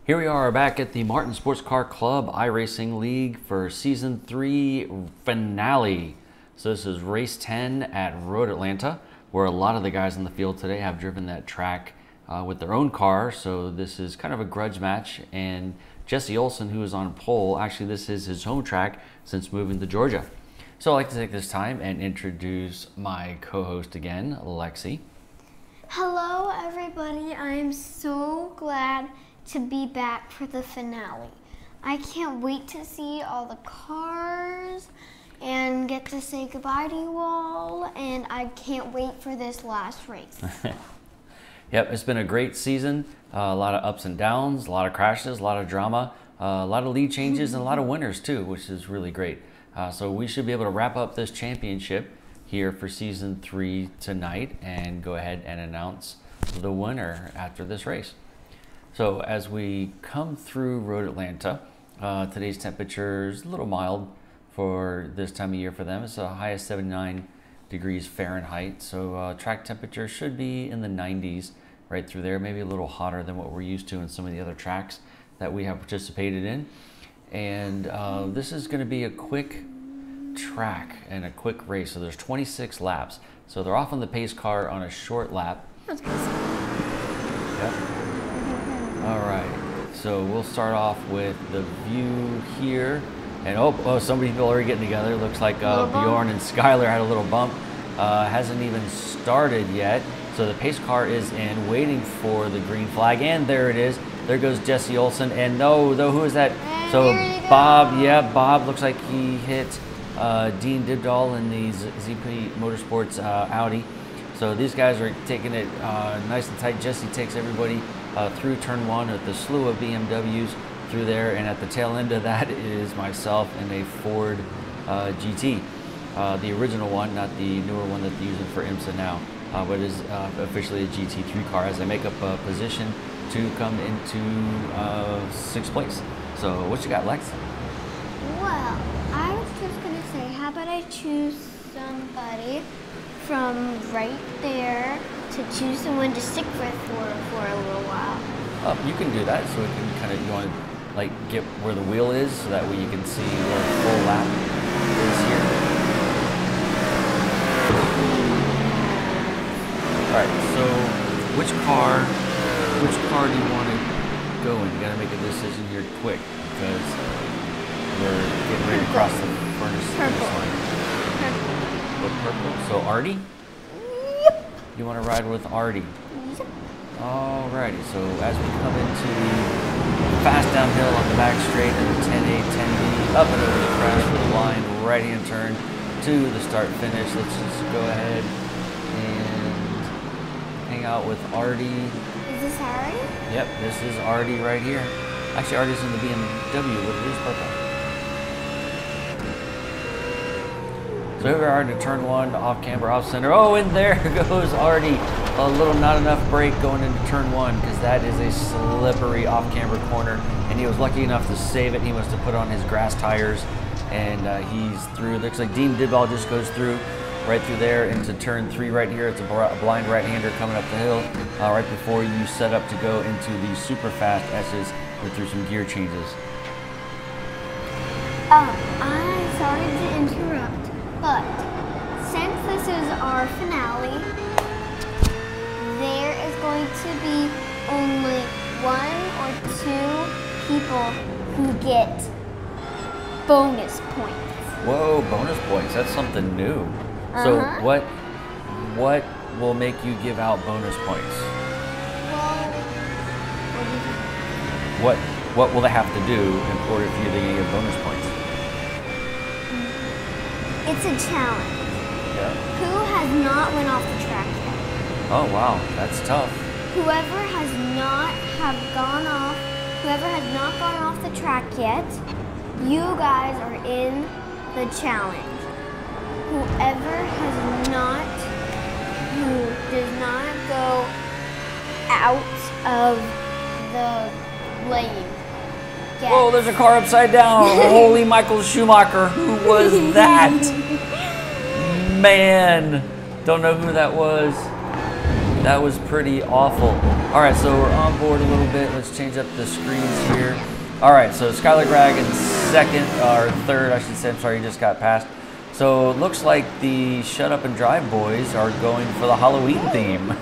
Here we are back at the Martin Sports Car Club iRacing League for Season 3 finale. So this is race 10 at Road Atlanta, where a lot of the guys in the field today have driven that track with their own car. So this is kind of a grudge match, and Jesse Olson, who is on pole, actually this is his home track since moving to Georgia. So I'd like to take this time and introduce my co-host again, Lexi. Hello everybody, I'm so glad to be back for the finale. I can't wait to see all the cars and get to say goodbye to you all, and I can't wait for this last race. Yep, it's been a great season. A lot of ups and downs, a lot of crashes, a lot of drama, a lot of lead changes, and a lot of winners too, which is really great. So we should be able to wrap up this championship here for Season 3 tonight and go ahead and announce the winner after this race. So as we come through Road Atlanta, today's temperature is a little mild for this time of year for them. It's the highest 79 degrees Fahrenheit. So track temperature should be in the 90s right through there, maybe a little hotter than what we're used to in some of the other tracks that we have participated in. And this is going to be a quick track and a quick race. So there's 26 laps. So they're off on the pace car on a short lap. That's good. Yep. All right, so we'll start off with the view here. And oh, some people are already getting together. Looks like Bjorn and Skylar had a little bump. Hasn't even started yet. So the pace car is in, waiting for the green flag. And there it is. There goes Jesse Olson. And no, who is that? And so Bob, yeah, Bob looks like he hit Dean Dibdahl in the ZP Motorsports Audi. So these guys are taking it nice and tight. Jesse takes everybody through turn one with the slew of BMWs through there, and at the tail end of that is myself in a Ford GT, the original one, not the newer one that they're using for IMSA now, but is officially a GT3 car as I make up a position to come into 6th place. So what you got, Lex? Well, I was just going to say, how about I choose somebody from right there to choose someone to stick with for a little while. You can do that, so we can kind of, you want to like get where the wheel is, so that way you can see where the full lap is here. All right, so which car do you want to go in? You got to make a decision here quick because we're getting ready to cross the finish line. Purple. So Artie? Yep. You want to ride with Artie? Yep. Alrighty, so as we come into the fast downhill on the back straight and the 10A, 10B, up and over the crash with a line, right hand turn to the start finish. Let's just go ahead and hang out with Artie. Is this Artie? Yep, this is Artie right here. Actually, Artie's in the BMW, but it is purple. So here we are to turn one, off camber, off center. Oh, and there goes Artie. A little not enough brake going into turn one because that is a slippery off camber corner. And he was lucky enough to save it. He must have put on his grass tires and he's through. Looks like Dean Dibdahl just goes through right through there into turn 3 right here. It's a blind right-hander coming up the hill right before you set up to go into the super fast S's through some gear changes. I'm sorry to interrupt. But since this is our finale, there is going to be only 1 or 2 people who get bonus points. Whoa, bonus points. That's something new. So what will make you give out bonus points? Well, what do you think? What will they have to do in order for you to get bonus points? It's a challenge. Yeah. Who has not went off the track yet? Oh wow, that's tough. Whoever has not gone off the track yet, you guys are in the challenge. Whoever who does not go out of the lane. Whoa, there's a car upside down. Holy Michael Schumacher, who was that? Man, don't know who that was. That was pretty awful. All right, so we're on board a little bit. Let's change up the screens here. All right, so Skylar Gragg in second, or third, I should say. I'm sorry, he just got passed. So it looks like the Shut Up and Drive boys are going for the Halloween theme.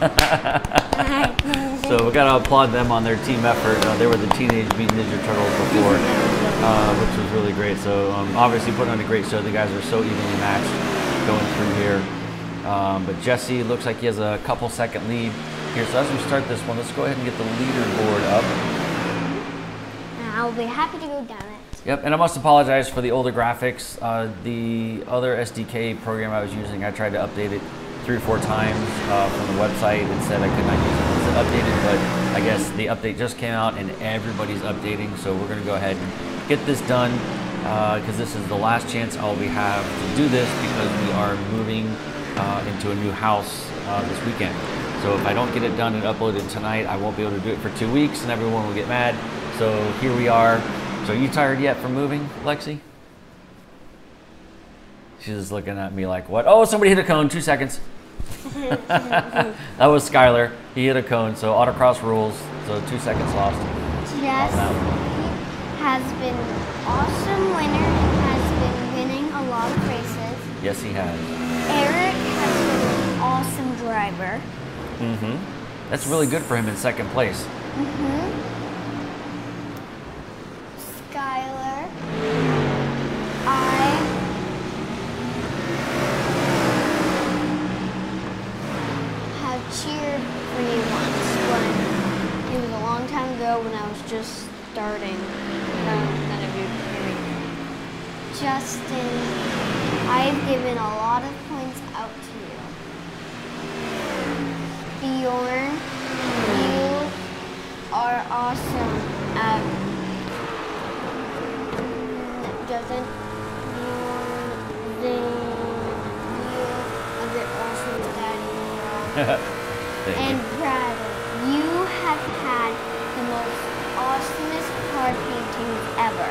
So we got to applaud them on their team effort. They were the Teenage Mutant Ninja Turtles before, which was really great. So obviously putting on a great show. The guys are so evenly matched going through here. But Jesse looks like he has a couple second lead here. So as we start this one, let's go ahead and get the leaderboard up. I'll be happy to go down it. Yep, and I must apologize for the older graphics. The other SDK program I was using, I tried to update it 3 or 4 times from the website and said I could not use it once it updated, but I guess the update just came out and everybody's updating, so we're going to go ahead and get this done because this is the last chance I'll have to do this because we are moving into a new house this weekend. So if I don't get it done and uploaded tonight, I won't be able to do it for 2 weeks and everyone will get mad. So here we are. So are you tired yet from moving, Lexi? She's just looking at me like, what? Oh, somebody hit a cone, 2 seconds. That was Skylar. He hit a cone, so autocross rules. So 2 seconds lost. Jesse has been an awesome winner and has been winning a lot of races. Yes, he has. Eric has been an awesome driver. That's really good for him in second place. Skylar, I have cheered for you once when it was a long time ago when I was just starting. None of you hearing. Justin, I've given a lot of points out to you. Bjorn, you are awesome at Justin, you a bit awesome at that. And Brad, you have had the most awesomest car paintings ever.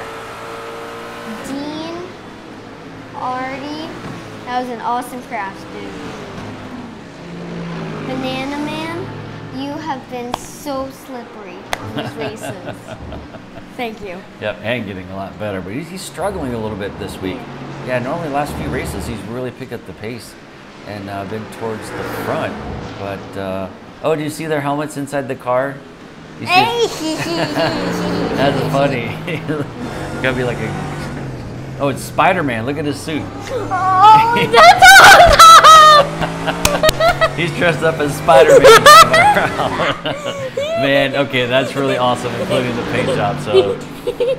Dean, Artie, that was an awesome craft, dude. Banana Man, you have been so slippery on these races. Thank you. Yep, and getting a lot better, but he's struggling a little bit this week. Yeah, normally the last few races he's really picked up the pace and been towards the front. But oh, do you see their helmets inside the car? You see? That's funny. Gotta be like a. Oh, it's Spider-Man. Look at his suit. Oh, that's awesome! He's dressed up as Spider-Man. Man, okay, that's really awesome, including the paint job. So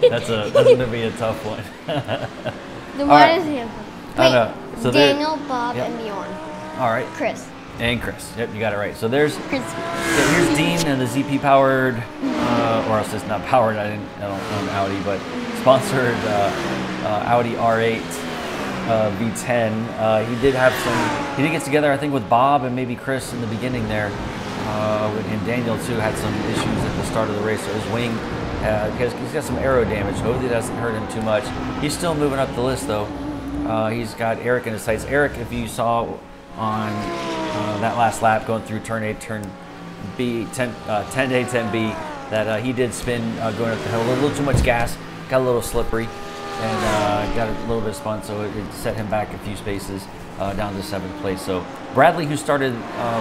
that's gonna be a tough one. Then what is him? Wait, so Daniel, Bob, and Bjorn. All right. Chris. And Chris. Yep, you got it right. So there's Chris. So here's Dean and the ZP powered, or else it's not powered. I don't own Audi, but sponsored Audi R8 V10. He did get together, I think, with Bob and maybe Chris in the beginning there. And Daniel too had some issues at the start of the race. So his wing, he's got some aero damage. Hopefully it doesn't hurt him too much. He's still moving up the list though. He's got Eric in his sights. Eric, if you saw on that last lap going through turn 8, turn B, 10A, 10B, that he did spin going up the hill. A little too much gas, got a little slippery, and got a little bit of spun, so it set him back a few spaces down to 7th place. So Bradley, who started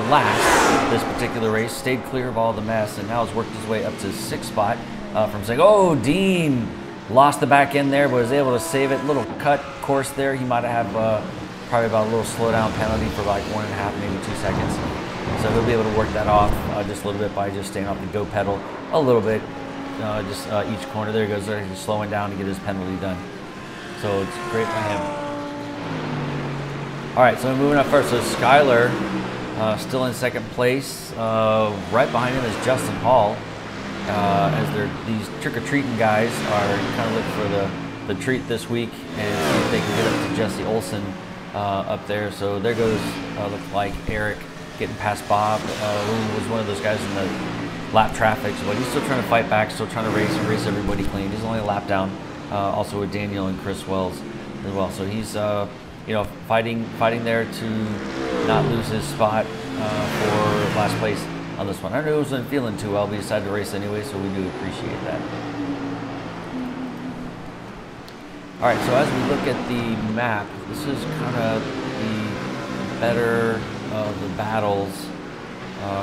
last this particular race, stayed clear of all the mess, and now has worked his way up to 6th spot from saying, oh, Dean lost the back end there, but was able to save it. Little cut course there. He might have probably about a little slowdown penalty for like 1.5, maybe 2 seconds. So he'll be able to work that off just a little bit by just staying off the go pedal a little bit. Each corner. There he goes. There he's slowing down to get his penalty done. So it's great by him. All right, so we're moving up first. So Skylar still in 2nd place. Right behind him is Justin Hall. As these trick-or-treating guys are kind of looking for the treat this week and see if they can get up to Jesse Olsen up there. So there goes, looks like Eric getting past Bob, who was one of those guys in the lap traffic, but he's still trying to fight back, still trying to race everybody clean. He's only a lap down, also with Daniel and Chris Wells as well. So he's fighting there to not lose his spot for last place on this one. I knew it wasn't feeling too well, but he decided to race anyway, so we do appreciate that. All right, so as we look at the map, this is kind of the better of the battles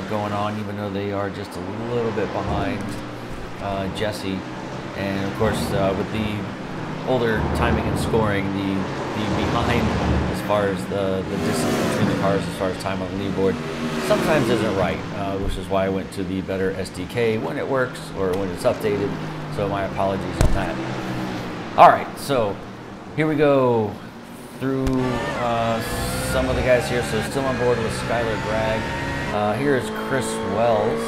going on, even though they are just a little bit behind Jesse. And of course, with the older timing and scoring, the behind as far as the distance between the cars as far as time on the leaderboard sometimes isn't right, which is why I went to the better SDK when it works or when it's updated. So my apologies on that. All right, so here we go through some of the guys here. So still on board with Skylar Bragg. Here is Chris Wells.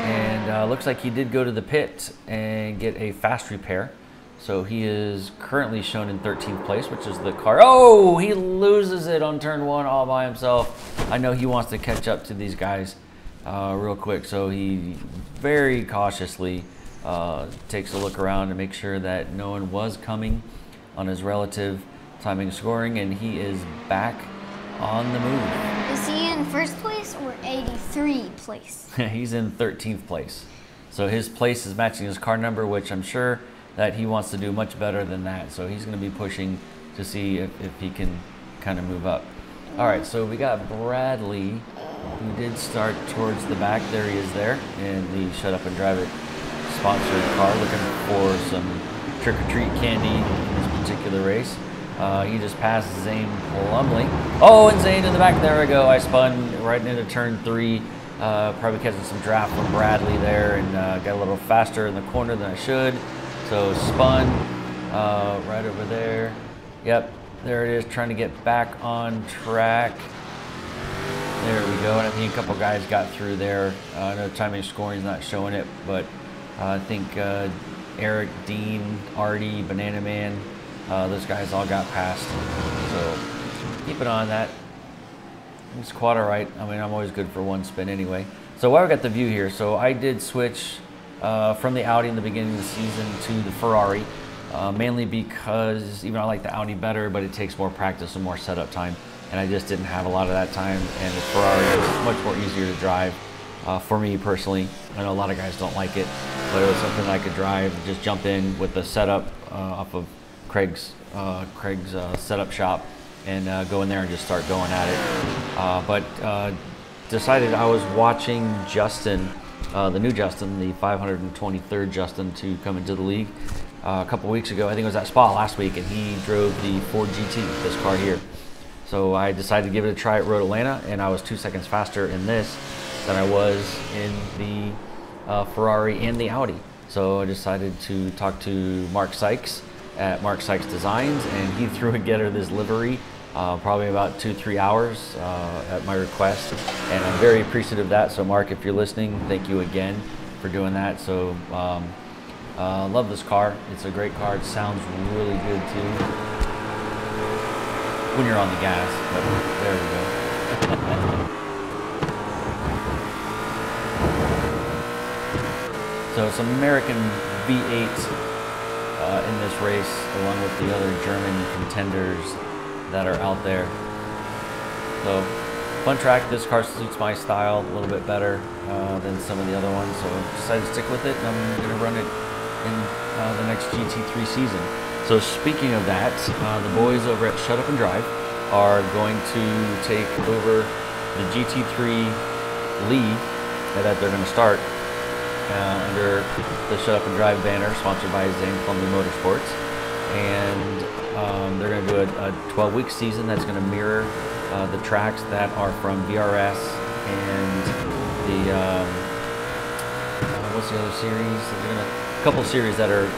And looks like he did go to the pit and get a fast repair. So he is currently shown in 13th place, which is the car. Oh, he loses it on turn 1 all by himself. I know he wants to catch up to these guys real quick. So he very cautiously takes a look around to make sure that no one was coming on his relative timing scoring, and he is back on the move. Is he in first place or 83 place? He's in 13th place. So his place is matching his car number, which I'm sure that he wants to do much better than that. So he's going to be pushing to see if he can kind of move up. All right, so we got Bradley, who did start towards the back. There he is there in the Shut Up and Drive It sponsored car, looking for some trick-or-treat candy in this particular race. He just passed Zane Plumley. Oh, and Zane in the back. There we go. I spun right into turn 3. Probably catching some draft from Bradley there, and got a little faster in the corner than I should. So spun right over there. Yep, there it is, trying to get back on track. There we go. And I think a couple guys got through there. I know timing scoring is not showing it, but I think Eric, Dean, Artie, Banana Man, those guys all got past. So keep an eye on that. It's quite all right. I mean, I'm always good for one spin anyway. So while we got the view here, so I did switch from the Audi in the beginning of the season to the Ferrari, mainly because even I like the Audi better, but it takes more practice and more setup time, and I just didn't have a lot of that time, and the Ferrari is much more easier to drive for me personally. I know a lot of guys don't like it, but it was something I could drive, just jump in with the setup off of Craig's setup shop and go in there and just start going at it. But decided I was watching Justin, the new Justin, the 523rd Justin, to come into the league a couple weeks ago. I think it was at Spa last week, and he drove the Ford GT, this car here. So I decided to give it a try at Road Atlanta, and I was 2 seconds faster in this than I was in the Ferrari and the Audi. So I decided to talk to Mark Sykes at Mark Sykes Designs, and he threw together this livery probably about 2-3 hours at my request, and I'm very appreciative of that. So Mark, if you're listening, thank you again for doing that. So love this car. It's a great car. It sounds really good too when you're on the gas, but there we go. So some American V8 in this race, along with the other German contenders that are out there. So fun track. This car suits my style a little bit better than some of the other ones, so I decided to stick with it, and I'm going to run it in the next GT3 season. So speaking of that, the boys over at Shut Up and Drive are going to take over the GT3 league that they're going to start under the Shut Up and Drive banner, sponsored by Zane Plumley Motorsports. And they're going to do a 12-week season that's going to mirror the tracks that are from VRS and the, what's the other series? A couple series that are,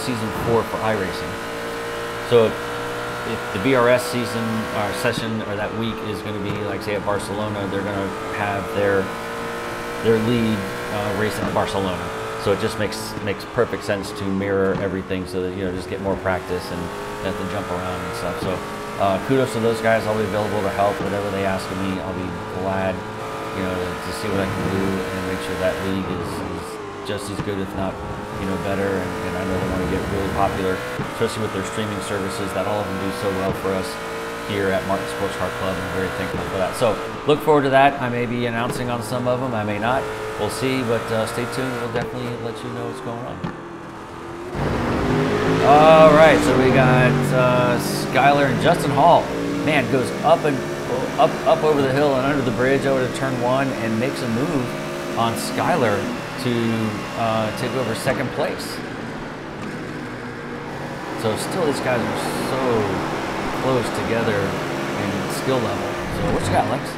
season 4 for iRacing. So if the VRS season or session or that week is going to be, like, say, at Barcelona, they're going to have their lead racing at Barcelona. So it just makes perfect sense to mirror everything, so that, you know, just get more practice and have to jump around and stuff. So kudos to those guys. I'll be available to help whatever they ask of me. I'll be glad, you know, to see what I can do and make sure that league is just as good, if not better, and I know they want to get really popular, especially with their streaming services that all of them do so well for us here at Martin Sports Car Club. I'm very thankful for that. So look forward to that. I may be announcing on some of them, I may not. We'll see, but stay tuned. We'll definitely let you know what's going on. All right, so we got Skylar and Justin Hall. Man, goes up over the hill and under the bridge over to turn 1 and makes a move on Skylar to take over second place. So still, these guys are so close together in skill level. So what you got, Lex?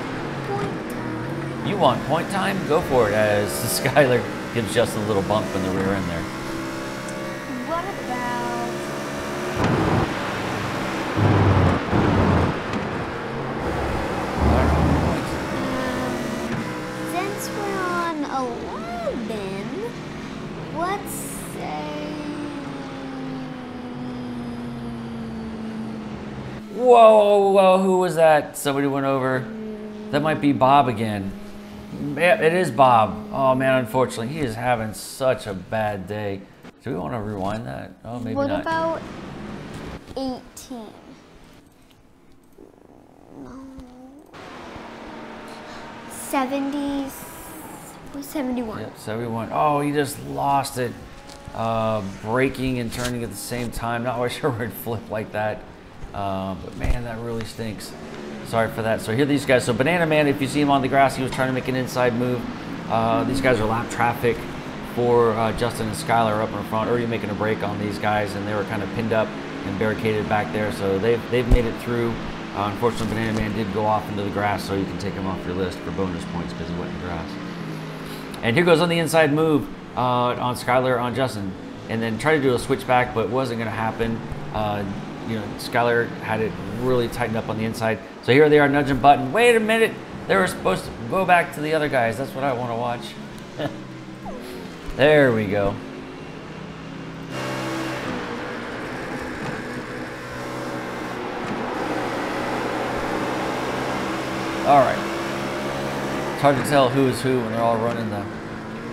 Point time. You want point time? Go for it, as Skylar gives just a little bump in the rear end there. What about... since we're on 11, let's say... Whoa, who was that? Somebody went over. That might be Bob again. Yeah, it is Bob. Oh man, unfortunately, he is having such a bad day. Do we want to rewind that? Oh, maybe not. What about 18? No. 71. Yep, 71. Oh, he just lost it. Braking and turning at the same time. Not quite sure where it flipped like that. But man, that really stinks. Sorry for that. So here are these guys. So Banana Man, if you see him on the grass, he was trying to make an inside move. These guys are lap traffic for Justin and Skylar up in front. Already making a break on these guys, and they were kind of pinned up and barricaded back there. So they've made it through. Unfortunately, Banana Man did go off into the grass, so you can take him off your list for bonus points because he went in the grass. And here goes on the inside move on Skylar on Justin, and then try to do a switchback, but it wasn't going to happen. Skylar had it really tightened up on the inside. So here they are nudging button. Wait a minute. They were supposed to go back to the other guys. That's what I want to watch. There we go. All right. It's hard to tell who is who when they're all running the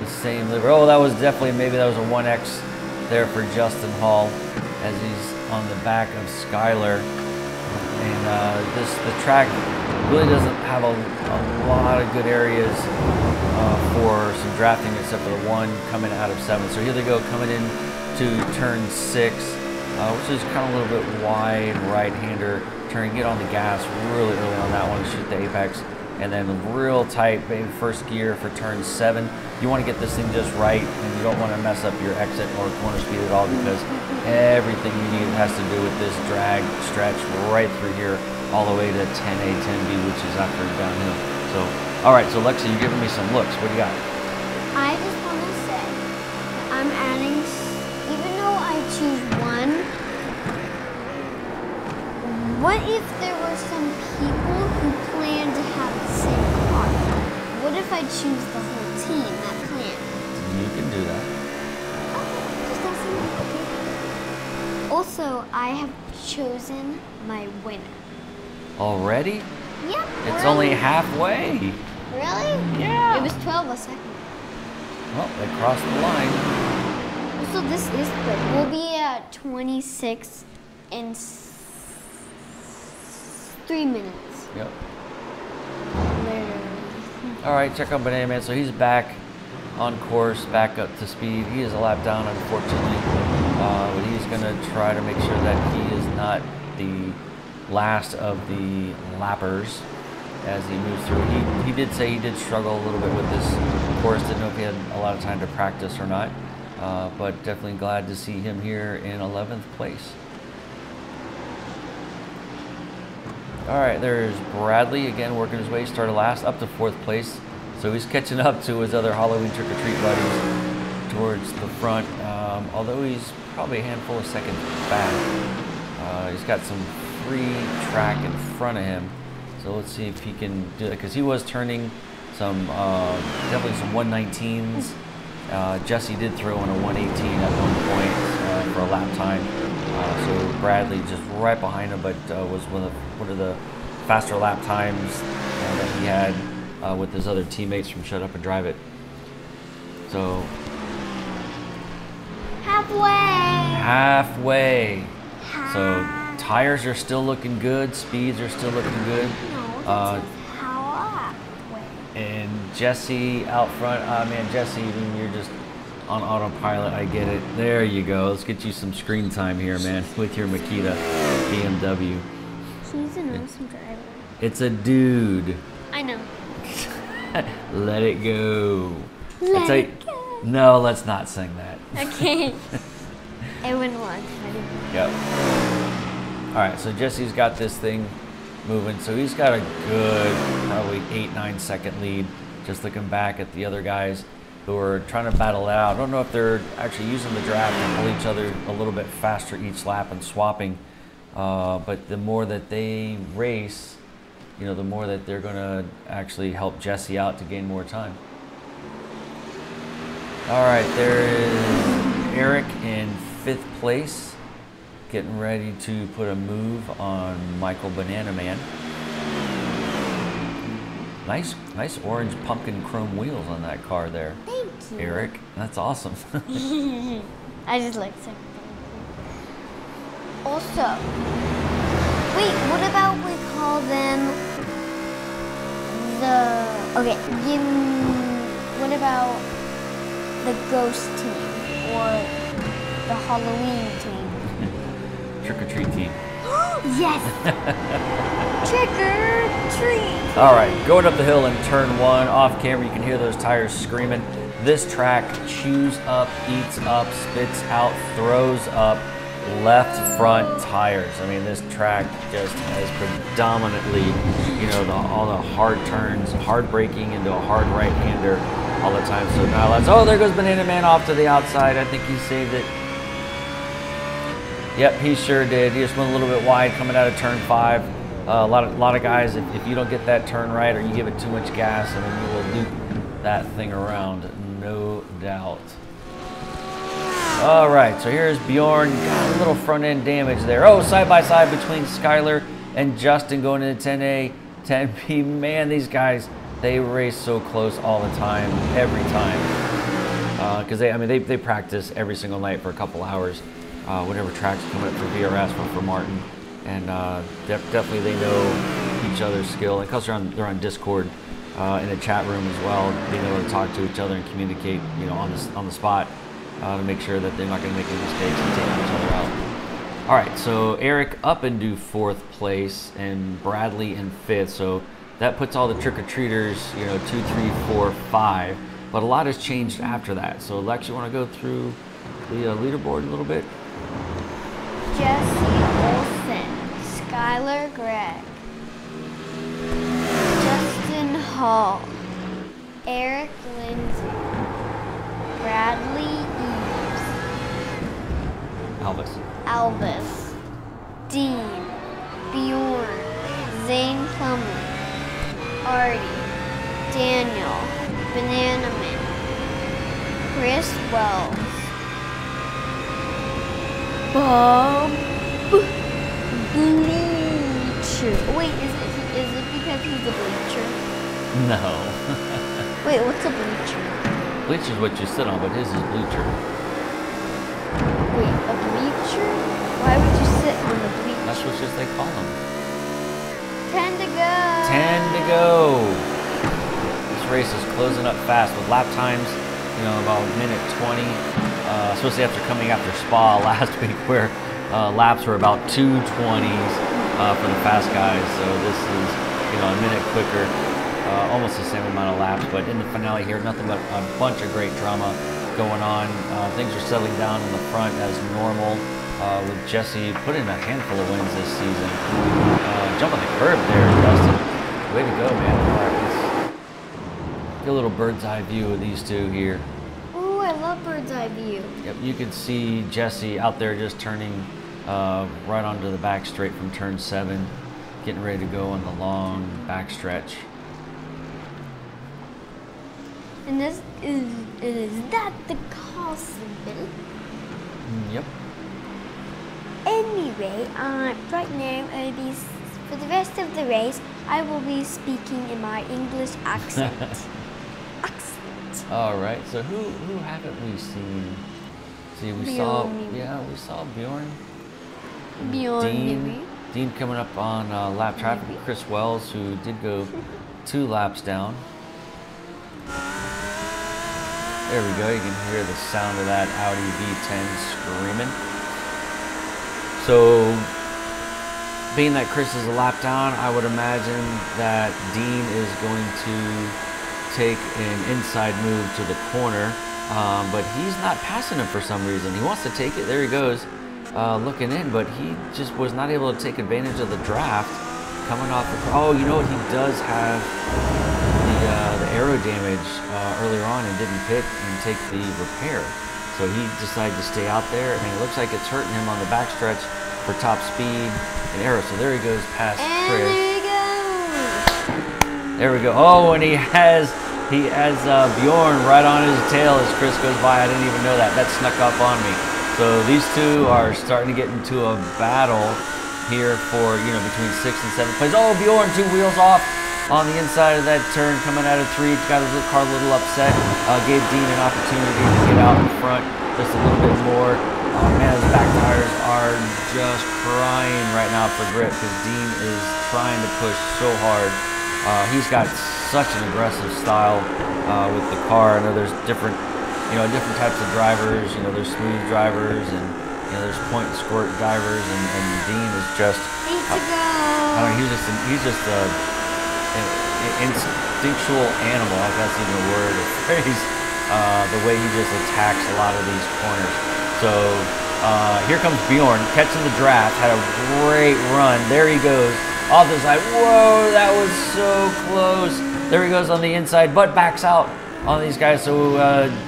same liver. Oh, that was definitely, maybe that was a 1X there for Justin Hall as he's on the back of Skylar. And the track really doesn't have a lot of good areas for some drafting except for the one coming out of 7. So here they go coming in to turn 6, which is kind of a little bit wide right-hander turn. Get on the gas really early on that one to shoot the apex. And then real tight, maybe first gear for turn 7. You want to get this thing just right, and you don't want to mess up your exit or corner speed at all, because everything you need has to do with this drag stretch right through here, all the way to 10A, 10B, which is after downhill. So, all right, so Lexi, you're giving me some looks. What do you got? I just want to say, I'm adding, even though I choose one, what if there were some people who plan to have the same car? What if I choose the whole team that planned? You can do that. Okay, just asking. Okay. Also, I have chosen my winner. Already? Yep. It's only halfway. Really? Yeah. It was 12 a second. Well, they crossed the line. So this is quick. We'll be at 26 in 3 minutes. Yep. Literally. All right, check out Banana Man. So he's back on course, back up to speed. He is a lap down, unfortunately, but he's going to try to make sure that he is not the last of the lappers as he moves through. He did say he did struggle a little bit with this course. Didn't know if he had a lot of time to practice or not, but definitely glad to see him here in 11th place. All right, there's Bradley again working his way, started last up to 4th place. So he's catching up to his other Halloween trick-or-treat buddies towards the front, although he's probably a handful of seconds back. He's got some free track in front of him. So let's see if he can do that, because he was turning some, definitely some 119s. Jesse did throw in a 118 at one point for a lap time. So Bradley just right behind him, but was one of the faster lap times that he had with his other teammates from Shut Up and Drive It. So Halfway. So tires are still looking good. Speeds are still looking good. No, this is halfway. And Jesse out front. Man, Jesse, you're just on autopilot. I get it. There you go. Let's get you some screen time here, man, with your Makita BMW. He's an awesome driver. It's a dude. I know. Let it go. Let it go. No, let's not sing that. Okay. I wouldn't want to. Yep. All right, so Jesse's got this thing moving. So he's got a good, probably 8-9 second lead. Just looking back at the other guys who are trying to battle it out. I don't know if they're actually using the draft to pull each other a little bit faster each lap and swapping. But the more that they race, you know, the more that they're going to actually help Jesse out to gain more time. All right, there is Eric in 5th place, getting ready to put a move on Michael Banana Man. Nice orange pumpkin chrome wheels on that car there. Thank you. Eric, that's awesome. I just like saying also, wait, what about we call them what about the ghost team or the Halloween team? Trick or treat team. Yes! Trick or treat! All right, going up the hill in turn 1, off camera, you can hear those tires screaming. This track chews up, eats up, spits out, throws up left front tires. I mean, this track just has predominantly, you know, all the hard turns, hard braking into a hard right-hander all the time. So now oh, there goes Banana Man off to the outside. I think he saved it. Yep, he sure did. He just went a little bit wide coming out of turn 5. A lot of guys, if you don't get that turn right or you give it too much gas, I mean, you will loop that thing around, no doubt. All right, so here's Bjorn. Got a little front end damage there. Oh, side by side between Skylar and Justin going into 10A, 10B. Man, these guys, they race so close all the time, every time. Because they practice every single night for a couple hours. Whatever track's coming up for VRS, for Martin, and definitely they know each other's skill. And because they're on Discord in a chat room as well, they know how to talk to each other and communicate, you know, on the spot to make sure that they're not going to make any mistakes and take each other out. All right, so Eric up into 4th place and Bradley in 5th. So that puts all the trick-or-treaters, you know, 2, 3, 4, 5. But a lot has changed after that. So Lex, you want to go through the leaderboard a little bit? Jesse Olsen, Skylar Gregg, Justin Hall, Eric Lindsay, Bradley Eves, Albus, Dean, Bjorn, Zane Plumley, Artie, Daniel, Banana Man, Chris Wells, Bob Bleacher. Wait, is it because he's a bleacher? No. Wait, what's a bleacher? Bleacher's what you sit on, but his is bleacher. Wait, a bleacher? Why would you sit on the bleacher? That's what they call them. 10 to go. 10 to go. This race is closing up fast with lap times, you know, about minute 20. Especially after coming after Spa last week, where laps were about 2:20s for the fast guys. So this is, you know, a minute quicker, almost the same amount of laps. But in the finale here, nothing but a bunch of great drama going on. Things are settling down in the front as normal, with Jesse putting a handful of wins this season. Jumping the curb there, Dustin. Way to go, man. All right, let's get a little bird's eye view of these two here. I love bird's eye view. Yep, you can see Jesse out there just turning right onto the back straight from turn 7, getting ready to go on the long back stretch. And is that the Cosmo? Yep. Anyway, right now, for the rest of the race, I will be speaking in my English accent. All right, so who haven't we seen See, we saw Bjorn. Dean coming up on lap traffic. Chris Wells, who did go 2 laps down. There we go. You can hear the sound of that Audi V10 screaming. So, being that Chris is a lap down, I would imagine that Dean is going to take an inside move to the corner, but he's not passing him for some reason. He wants to take it. There he goes, looking in, but he just was not able to take advantage of the draft coming off. Oh, you know what? He does have the aero damage earlier on and didn't pit and take the repair. So he decided to stay out there, and it looks like it's hurting him on the backstretch for top speed and aero. So there he goes past Chris. There he goes. There we go. Oh, and he has Bjorn right on his tail as Chris goes by. I didn't even know that. That snuck up on me. So these two are starting to get into a battle here for, you know, between 6th and 7th place. Oh, Bjorn 2 wheels off on the inside of that turn, coming out of 3. Got his car a little upset. Gave Dean an opportunity to get out in front just a little bit more. Man, his back tires are just crying right now for grip because Dean is trying to push so hard. He's got such an aggressive style with the car. I know there's different types of drivers. You know, there's smooth drivers and, you know, there's point and squirt drivers, and Dean is just, I don't know, he's just an instinctual animal, if that's even a word or phrase, the way he just attacks a lot of these corners. So here comes Bjorn catching the draft, had a great run. There he goes off the side. Whoa, that was so close. There he goes on the inside, but backs out on these guys. So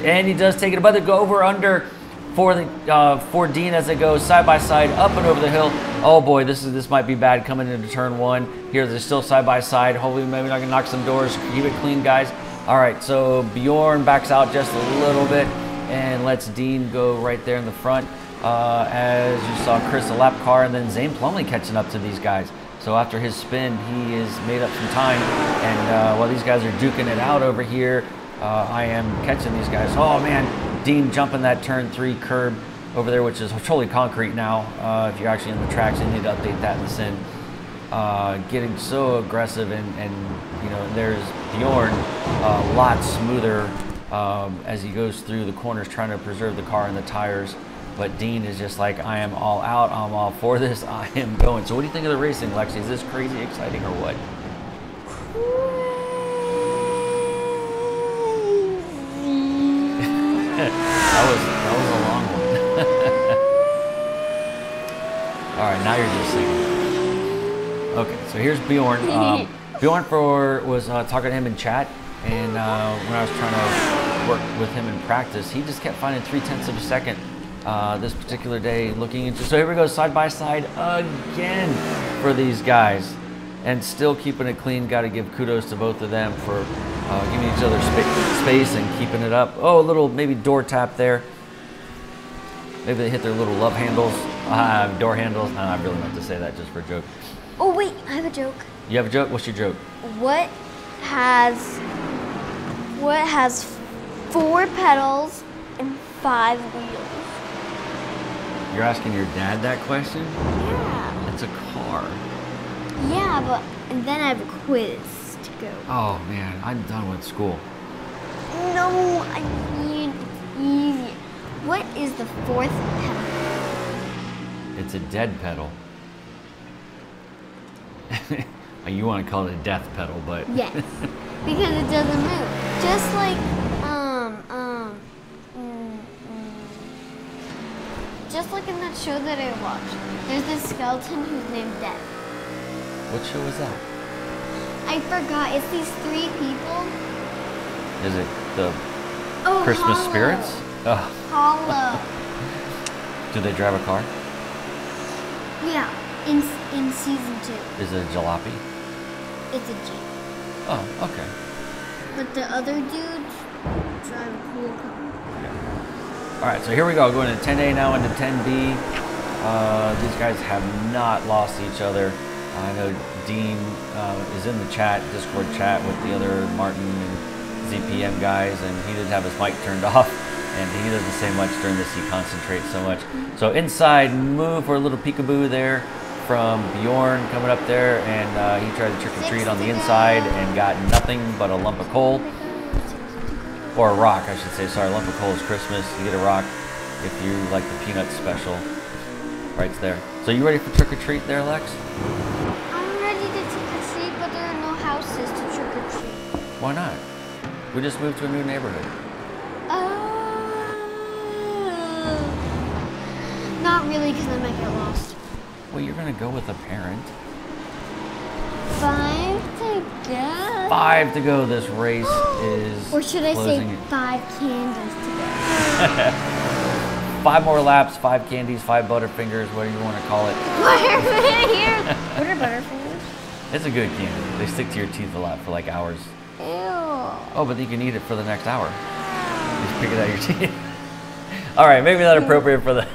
and he does take it, but they go over under for Dean as it goes side by side up and over the hill. Oh boy, this might be bad coming into turn 1. Here they're still side by side. Hopefully maybe not gonna knock some doors. Keep it clean, guys. All right, so Bjorn backs out just a little bit and lets Dean go right there in the front. As you saw Chris a lap car, and then Zane Plumley catching up to these guys. So after his spin, he has made up some time, and while these guys are duking it out over here, I am catching these guys. Oh man, Dean jumping that turn 3 curb over there, which is totally concrete now. If you're actually in the tracks, you need to update that in the sim. Getting so aggressive, and you know, there's Bjorn a lot smoother as he goes through the corners trying to preserve the car and the tires. But Dean is just like, I am all out, I'm all for this, I am going. So what do you think of the racing, Lexi? Is this crazy exciting or what? that was a long one. All right, now you're just singing. Okay, so here's Bjorn. Bjorn was talking to him in chat, and when I was trying to work with him in practice, he just kept finding 0.3 of a second this particular day looking into. So here we go, side by side again for these guys, and still keeping it clean. Got to give kudos to both of them for giving each other space and keeping it up. Oh, a little maybe door tap there. Maybe they hit their little love handles, door handles. No, I really meant to say that just for a joke. Oh wait, I have a joke. You have a joke? What's your joke? What has 4 pedals and 5 wheels? You're asking your dad that question? Yeah. It's a car. Yeah, but and then I have a quiz to go. Oh man, I'm done with school. No, I need easy. What is the 4th pedal? It's a dead pedal. You want to call it a death pedal, but yes, because it doesn't move. Just like just like in that show that I watched. There's this skeleton who's named Death. What show was that? I forgot. It's these 3 people. Is it the Christmas Hollow. spirits? Oh. Hollow. Do they drive a car? Yeah, in season 2. Is it a jalopy? It's a Jeep. Oh, okay. But the other dudes drive a cool car. All right, so here we go. Going to 10A now into 10B. These guys have not lost each other. I know Dean is in the chat, Discord chat with the other Martin and ZPM guys, and he did have his mic turned off and he doesn't say much during this. He concentrates so much. So inside, move for a little peekaboo there from Bjorn coming up there, and he tried to trick or treat on the inside and got nothing but a lump of coal, or a rock, I should say. Sorry, a lump of coal is Christmas. You get a rock if you like the peanut special. Right there. So you ready for trick or treat there, Lex? I'm ready to trick or treat, but there are no houses to trick or treat. Why not? We just moved to a new neighborhood. Not really, because I might get lost. Well, you're gonna go with a parent. 5 to go. 5 to go. This race is. Or should I say closing. 5 candles to go? 5 more laps, 5 candies, 5 Butterfingers, whatever you want to call it. Butterfingers? What are Butterfingers? It's a good candy. They stick to your teeth a lot for like hours. Ew. Oh, but you can eat it for the next hour. Just pick it out of your teeth. All right, maybe not appropriate for the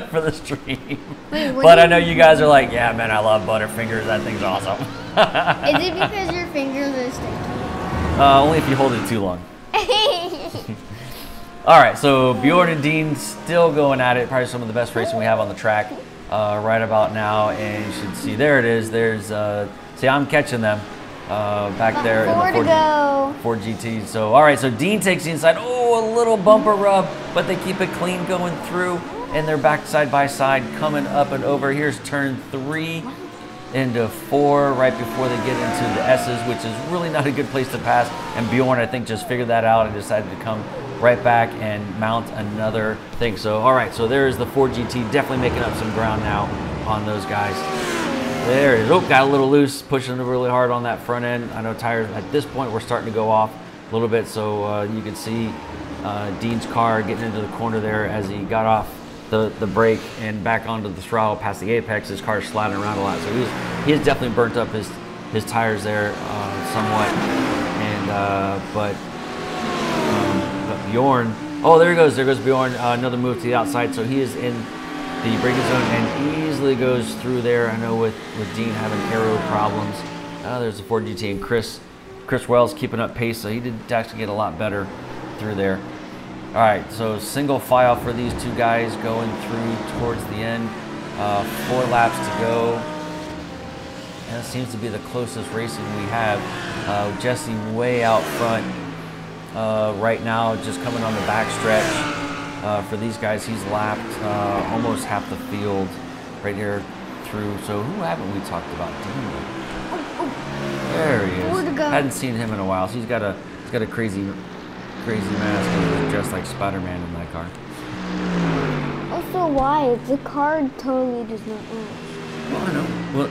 for the stream. Wait, but I know you guys are like, yeah, man, I love Butterfingers. That thing's awesome. Is it because your fingers are sticky? Only if you hold it too long. All right, so Bjorn and Dean still going at it. Probably some of the best racing we have on the track right about now. And you should see, there it is. There's, see, I'm catching them back there in the Ford GT. So, all right, so Dean takes the inside. Oh, a little bumper rub, but they keep it clean going through. And they're back side by side, coming up and over. Here's turn 3 into 4 right before they get into the S's, which is really not a good place to pass. And Bjorn, I think, just figured that out and decided to come right back and mount another thing. So, all right, so there's the Ford GT, definitely making up some ground now on those guys. There it is. Oh, got a little loose, pushing really hard on that front end. I know tires at this point were starting to go off a little bit, so you can see Dean's car getting into the corner there as he got off the brake and back onto the throttle past the apex. His car's sliding around a lot, so he has definitely burnt up his tires there somewhat. And but Bjorn, oh, there goes Bjorn, another move to the outside, so he is in the braking zone and easily goes through there. I know with Dean having aero problems. There's the Ford GT, and Chris Wells keeping up pace, so he did actually get a lot better through there. All right, so single file for these two guys going through towards the end. 4 laps to go. And that seems to be the closest racing we have. Jesse way out front right now, just coming on the back stretch. For these guys, he's lapped almost half the field right here through. So who haven't we talked about? There he is. Hadn't seen him in a while. So he's got a crazy mask. He's dressed like Spider-Man in that car. Also, why? The car totally does not move. Well, I know. Well,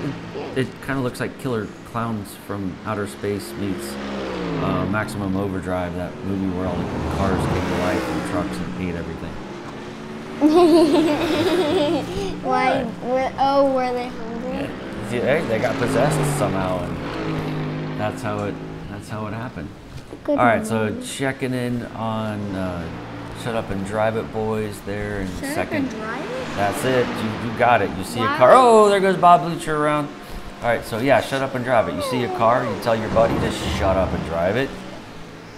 it kind of looks like Killer Clowns from Outer Space meets Maximum Overdrive, that movie where all the cars came to life and trucks and ate everything. Why? Were they hungry? Yeah, they got possessed somehow, and that's how it happened. Good All right, so checking in on Shut Up and Drive It boys there in second. Shut Up and Drive It? That's it. You got it. You see a car. Oh, there goes Bob Blucher around. All right, so yeah, shut up and drive it. You see a car, you tell your buddy to shut up and drive it.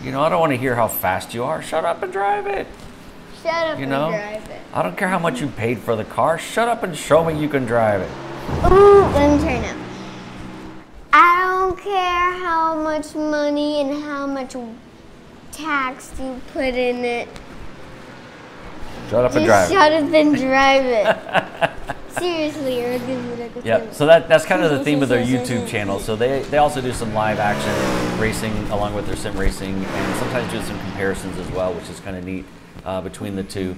You know, I don't want to hear how fast you are. Shut up and drive it. Shut up and drive it. I don't care how much you paid for the car. Shut up and show me you can drive it. Ooh, let me try now. I don't care how much money and how much tax you put in it. Shut up and drive it. Shut up and drive it. Seriously, or yeah. So that's kind of the theme of their YouTube channel. So they also do some live action racing along with their sim racing, and sometimes do some comparisons as well, which is kind of neat between the two.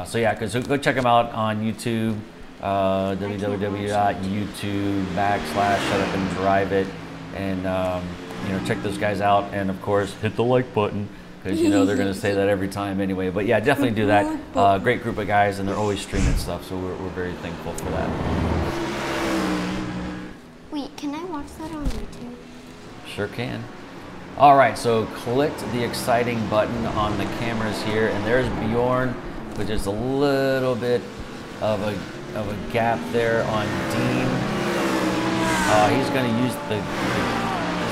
So yeah, go check them out on YouTube. www.youtube.com/shutupandriveit, and you know, check those guys out, and of course hit the like button, because you know they're going to say that every time anyway. But yeah, definitely do that. Great group of guys, and they're always streaming stuff, so we're very thankful for that. Wait, can I watch that on YouTube? Sure can. All right, so clicked the exciting button on the cameras here, and there's Bjorn, which is a little bit of a gap there on Dean. He's going to use it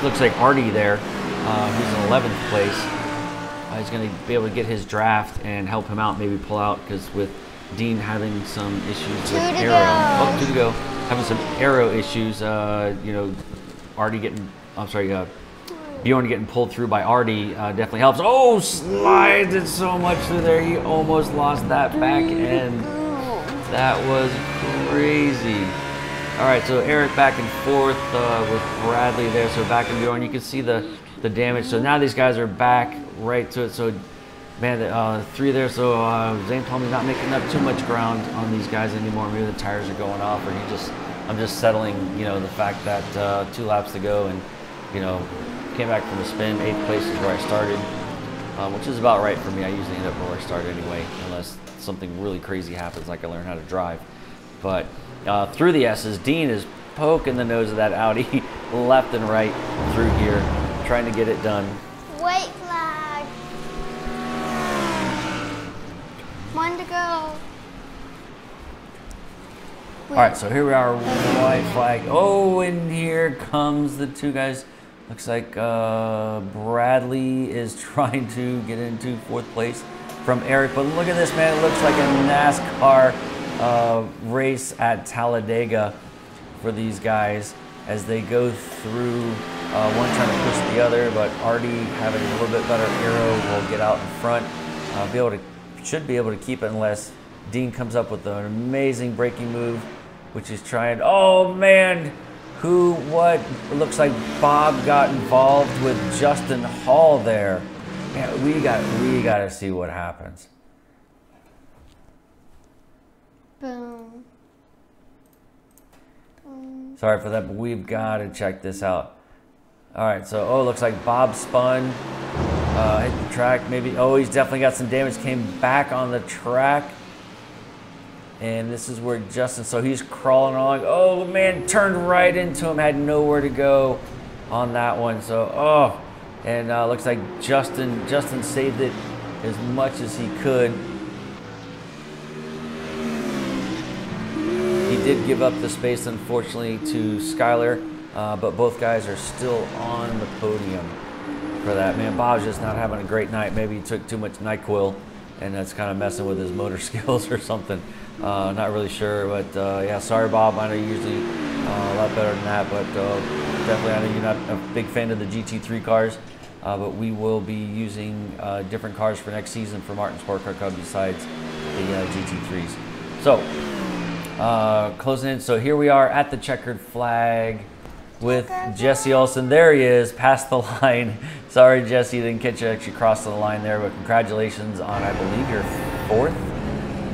looks like Artie there, who's in 11th place. he's going to be able to get his draft and help him out, maybe pull out, because with Dean having some issues with aero. Oh, 2 to go. Having some aero issues, you know, Artie getting, I'm sorry, Bjorn getting pulled through by Artie definitely helps. Oh, slides it so much through there. He almost lost that back end. That was crazy. All right, so Eric back and forth with Bradley there. So back and Bjorn, you can see the damage. So now these guys are back right to it. So, man, 3 there. So Zane told me not making up too much ground on these guys anymore. Maybe the tires are going off, or I'm just settling, you know, the fact that 2 laps to go, and, you know, came back from the spin. 8th place is where I started, which is about right for me. I usually end up where I start anyway, unless something really crazy happens, like I learn how to drive. But through the S's, Dean is poking the nose of that Audi left and right through here, trying to get it done. White flag. 1 to go. All right, so here we are, white flag. Oh, and here comes the 2 guys. Looks like Bradley is trying to get into 4th place from Eric. But look at this, man. It looks like a NASCAR race at Talladega for these guys as they go through, one trying to push the other, but Artie having a little bit better aero will get out in front. Should be able to keep it unless Dean comes up with an amazing braking move, which is trying. Oh man, what? It looks like Bob got involved with Justin Hall there. Man, we got to see what happens. Boom. Boom. Sorry for that, but we've got to check this out. All right, so looks like Bob spun, hit the track. Maybe he's definitely got some damage. Came back on the track. And this is where Justin, so he's crawling along. Oh man, turned right into him, had nowhere to go on that one. So, and looks like Justin saved it as much as he could. He did give up the space, unfortunately, to Skyler, but both guys are still on the podium for that. Man, Bob's just not having a great night. Maybe he took too much NyQuil, and that's kind of messing with his motor skills or something. Not really sure, but yeah, sorry, Bob. I know you're usually a lot better than that, but definitely, I know you're not a big fan of the GT3 cars, but we will be using different cars for next season for Martin Sport Car Club besides the GT3s. So, closing in. So here we are at the checkered flag with Jesse Olsen. There he is, past the line. Sorry, Jesse, didn't catch you actually crossed the line there, but congratulations on, I believe, your 4th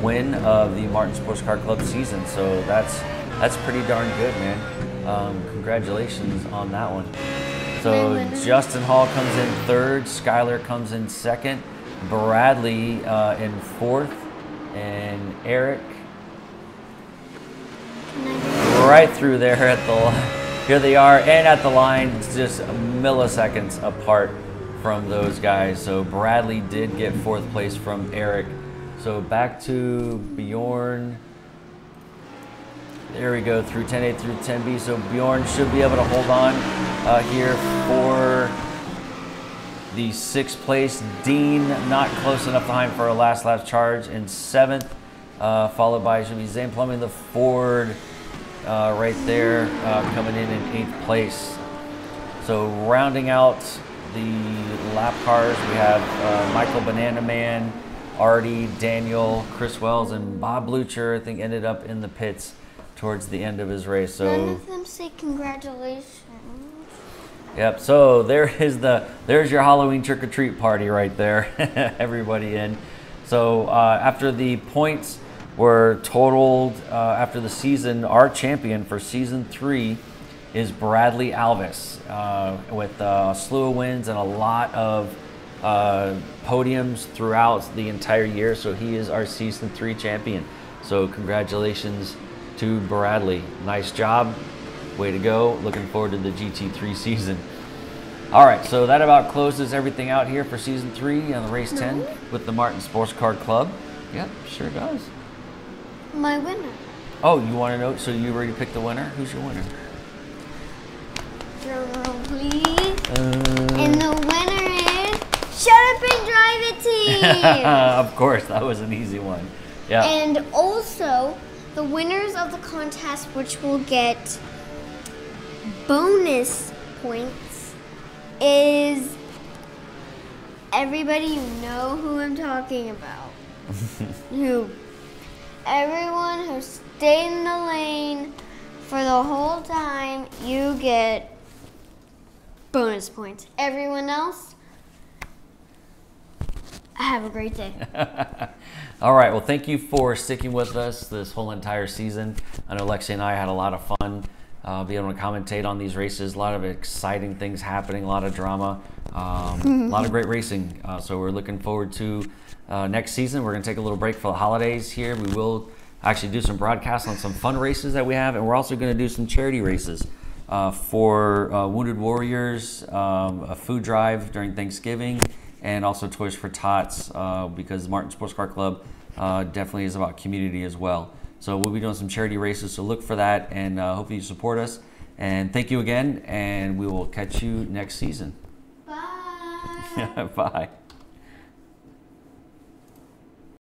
win of the Martin Sports Car Club season. So that's pretty darn good, man. Congratulations on that one. So Justin Hall comes in 3rd, Skyler comes in 2nd, Bradley in 4th, and Eric right through there at the line. Here they are, and at the line, it's just milliseconds apart from those guys. So Bradley did get 4th place from Eric. So back to Bjorn. There we go, through 10A through 10B. So Bjorn should be able to hold on here for the 6th place. Dean not close enough behind for a last lap charge in 7th, followed by should be Zane Plumbing, the Ford right there, coming in 8th place. So rounding out the lap cars, we have Michael Banana Man, Artie, Daniel, Chris Wells, and Bob Blucher, I think, ended up in the pits towards the end of his race. So none of them say congratulations. Yep, so there's your Halloween trick-or-treat party right there. Everybody in. So after the points were totaled after the season, our champion for season 3 is Bradley Alvis, with a slew of wins and a lot of podiums throughout the entire year. So he is our season 3 champion. So congratulations to Bradley. Nice job. Way to go. Looking forward to the GT3 season. All right, so that about closes everything out here for season 3 on the race 10 with the Martin Sports Car Club. Yep, sure does. My winner. Oh, you want to know? So you already picked the winner? Who's your winner? Drum roll, please. And the winner is Shut Up and Drive Of course, that was an easy one. Yeah. And also, the winners of the contest, which will get bonus points, is everybody. You know who I'm talking about. Everyone who stayed in the lane for the whole time, you get bonus points. Everyone else, have a great day. All right, well, thank you for sticking with us this whole entire season. I know Lexi and I had a lot of fun being able to commentate on these races. A lot of exciting things happening, a lot of drama, a lot of great racing. So we're looking forward to next season. We're going to take a little break for the holidays here. We will actually do some broadcasts on some fun races that we have, and we're also going to do some charity races for Wounded Warriors, a food drive during Thanksgiving, and also Toys for Tots, because Martin Sports Car Club definitely is about community as well. So we'll be doing some charity races, so look for that, and hopefully you support us. And thank you again, and we will catch you next season. Bye. Bye.